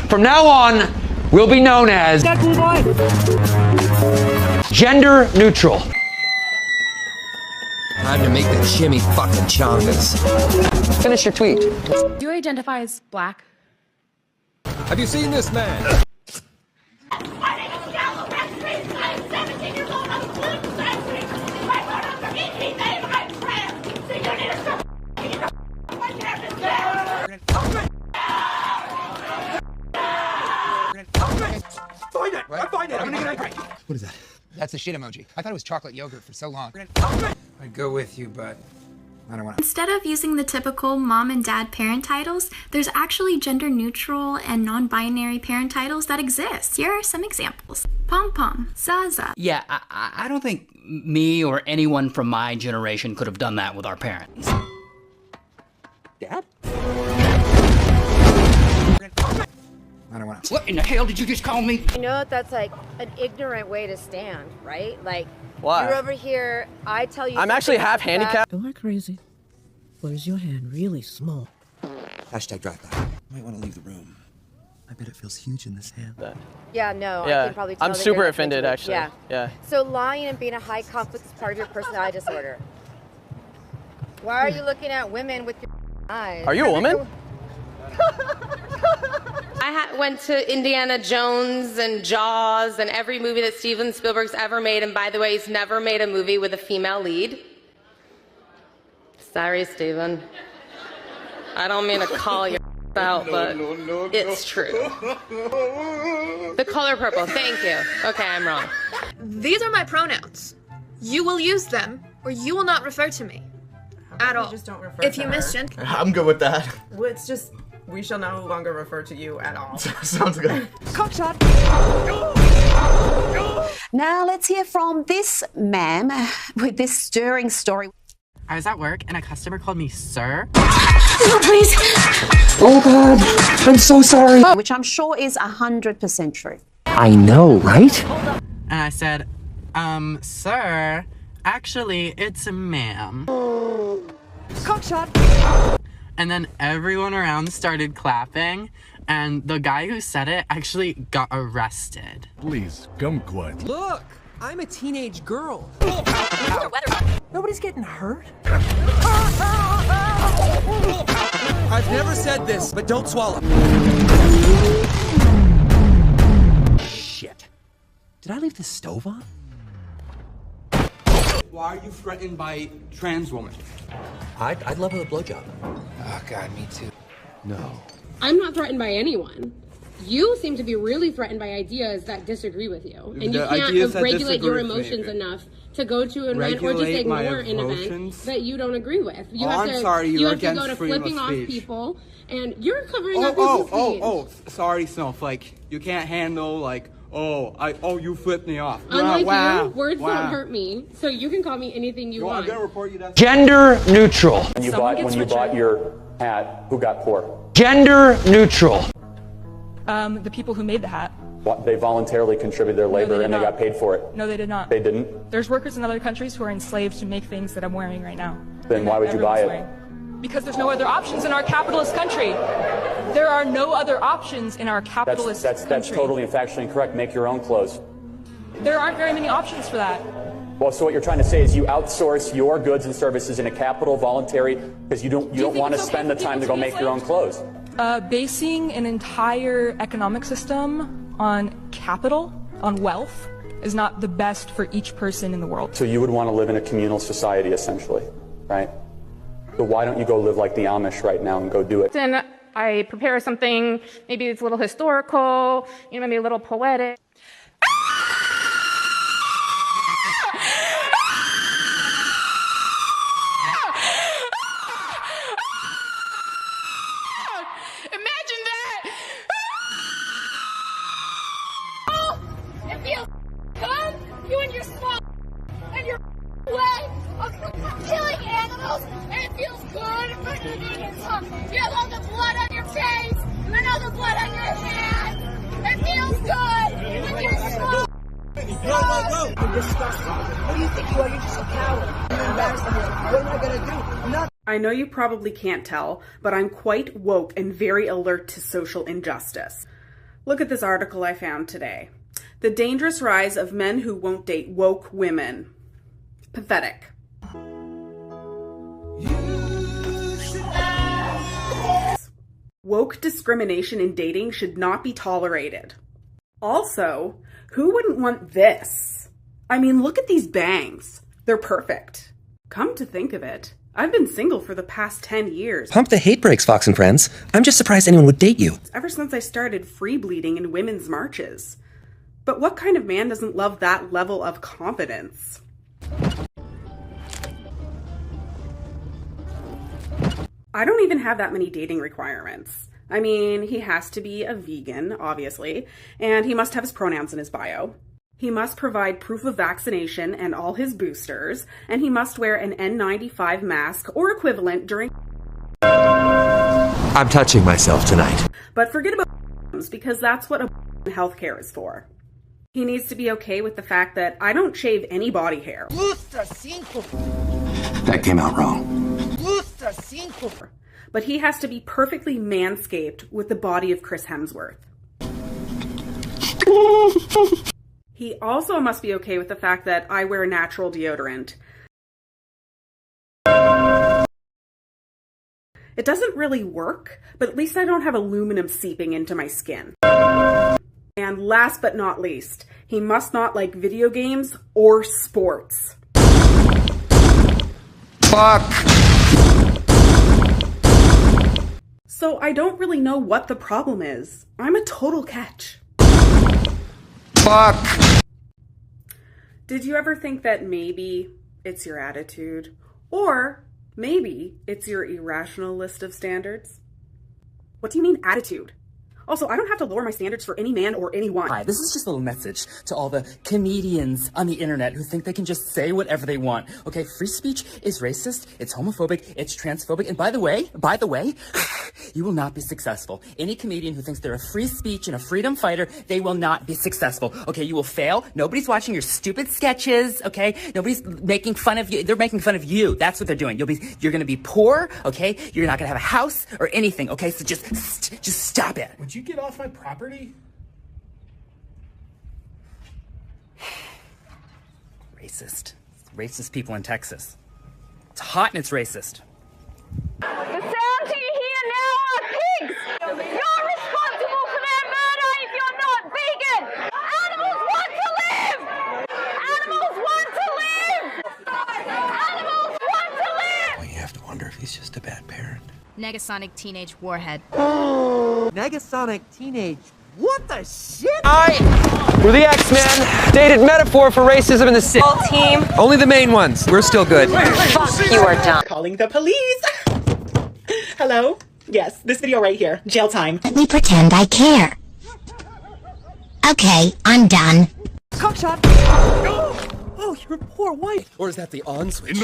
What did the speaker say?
From now on, we'll be known as Deadpool boy. Gender neutral. Time to make the Jimmy fucking chongas. Finish your tweet. Do you identify as black? Have you seen this man? What is that? That's a shit emoji. I thought it was chocolate yogurt for so long. I'd go with you, but I don't want to. Instead of using the typical mom and dad parent titles, there's actually gender neutral and non-binary parent titles that exist. Here are some examples. Pom-pom, Zaza. Yeah, I don't think me or anyone from my generation could have done that with our parents. Dad? I don't want to. What in the hell did you just call me? You know that's like an ignorant way to stand, right? Like, why? You're over here, I tell you. I'm actually half handicapped. Am I crazy? Or is your hand really small? Hashtag drive by. Might want to leave the room. I bet it feels huge in this hand. Yeah, no, Yeah. I can probably tell I'm that super you're offended, into it. actually. Yeah. So lying and being a high conflict is part of your personality disorder. Why are you looking at women with your eyes? Are you a woman? I went to Indiana Jones and Jaws and every movie that Steven Spielberg's ever made, and by the way, he's never made a movie with a female lead. Sorry, Steven. I don't mean to call you out, but it's true. The color purple, thank you. Okay, I'm wrong. These are my pronouns. You will use them, or you will not refer to me. At all. Just don't refer if to you her. misgender. I'm good with that. Well, it's just, we shall no longer refer to you at all. Sounds good. Cockshot. Now let's hear from this ma'am with this stirring story. I was at work and a customer called me sir. Oh, please. Oh God, I'm so sorry. Which I'm sure is 100% true. I know, right? And I said, sir, actually, it's a ma'am. Cockshot. And then everyone around started clapping, and the guy who said it actually got arrested. Please, come quiet. Look! I'm a teenage girl. Nobody's getting hurt. I've never said this, but don't swallow. Shit. Did I leave the stove on? Why are you threatened by trans women? I'd love a blowjob. Oh God, me too. No. I'm not threatened by anyone. You seem to be really threatened by ideas that disagree with you. And you can't regulate your emotions enough to go to an event or just ignore an event that you don't agree with. You have to go to flipping off people, and you're covering up people's feet. Sorry, Snowflake. You can't handle, like, you flipped me off. Unlike you, words don't hurt me, so you can call me anything you want. I'm gonna report you that. Gender neutral. When you bought your hat, who got poor? Gender neutral. The people who made the hat. They voluntarily contributed their labor and they got paid for it. No, they did not. They didn't? There's workers in other countries who are enslaved to make things that I'm wearing right now. Then why would you buy it? Because there's no other options in our capitalist country. There are no other options in our capitalist country. That's totally and factually incorrect. Make your own clothes. There aren't very many options for that. Well, so what you're trying to say is you outsource your goods and services in a capital voluntary because you don't want to spend the time to go make your own clothes. Basing an entire economic system on capital, on wealth, is not the best for each person in the world. So you would want to live in a communal society, essentially, right? So why don't you go live like the Amish right now and go do it? Then I prepare something, maybe it's a little historical, maybe a little poetic. You and your small and your way of killing animals, and it feels good for your vegan tongue. You have all the blood on your face and all the blood on your hands. It feels good when you're small. Go! You're disgusting. What do you think you are? You're just a coward. You're embarrassed. What am I gonna do? Nothing. I know you probably can't tell, but I'm quite woke and very alert to social injustice. Look at this article I found today. The dangerous rise of men who won't date woke women. Pathetic. Woke discrimination in dating should not be tolerated. Also, who wouldn't want this? I mean, look at these bangs. They're perfect. Come to think of it, I've been single for the past 10 years. Pump the hate brakes, Fox and friends. I'm just surprised anyone would date you. Ever since I started free bleeding in women's marches. But what kind of man doesn't love that level of confidence? I don't even have that many dating requirements. I mean, he has to be a vegan, obviously, and he must have his pronouns in his bio. He must provide proof of vaccination and all his boosters, and he must wear an N95 mask or equivalent during... I'm touching myself tonight. But forget about because that's what healthcare is for. He needs to be okay with the fact that I don't shave any body hair. That came out wrong. But he has to be perfectly manscaped with the body of Chris Hemsworth. He also must be okay with the fact that I wear natural deodorant. It doesn't really work, but at least I don't have aluminum seeping into my skin. And last but not least, he must not like video games or sports. Fuck! So I don't really know what the problem is. I'm a total catch. Fuck! Did you ever think that maybe it's your attitude? Or maybe it's your irrational list of standards? What do you mean attitude? Also, I don't have to lower my standards for any man or anyone. Hi, this is just a little message to all the comedians on the internet who think they can just say whatever they want. Okay, free speech is racist, it's homophobic, it's transphobic, and by the way, you will not be successful. Any comedian who thinks they're a free speech and a freedom fighter, they will not be successful. Okay, you will fail. Nobody's watching your stupid sketches, okay? Nobody's making fun of you. They're making fun of you. That's what they're doing. You're gonna be poor, okay? You're not gonna have a house or anything, okay? So just stop it. Would you get off my property? Racist. Racist people in Texas. It's hot and it's racist. The sounds you hear now are pigs! You're responsible for their murder if you're not vegan! Animals want to live! Animals want to live! Animals want to live! Well, you have to wonder if he's just a bad parent. Negasonic Teenage Warhead. Negasonic Teenage. What the shit? We're the X-Men. Dated metaphor for racism in the city. Whole team. Only the main ones. We're still good. Fuck, you are dumb. Calling the police. Hello? Yes, this video right here. Jail time. Let me pretend I care. Okay, I'm done. Cockshot. Oh, you're a poor wife. Or is that the on switch?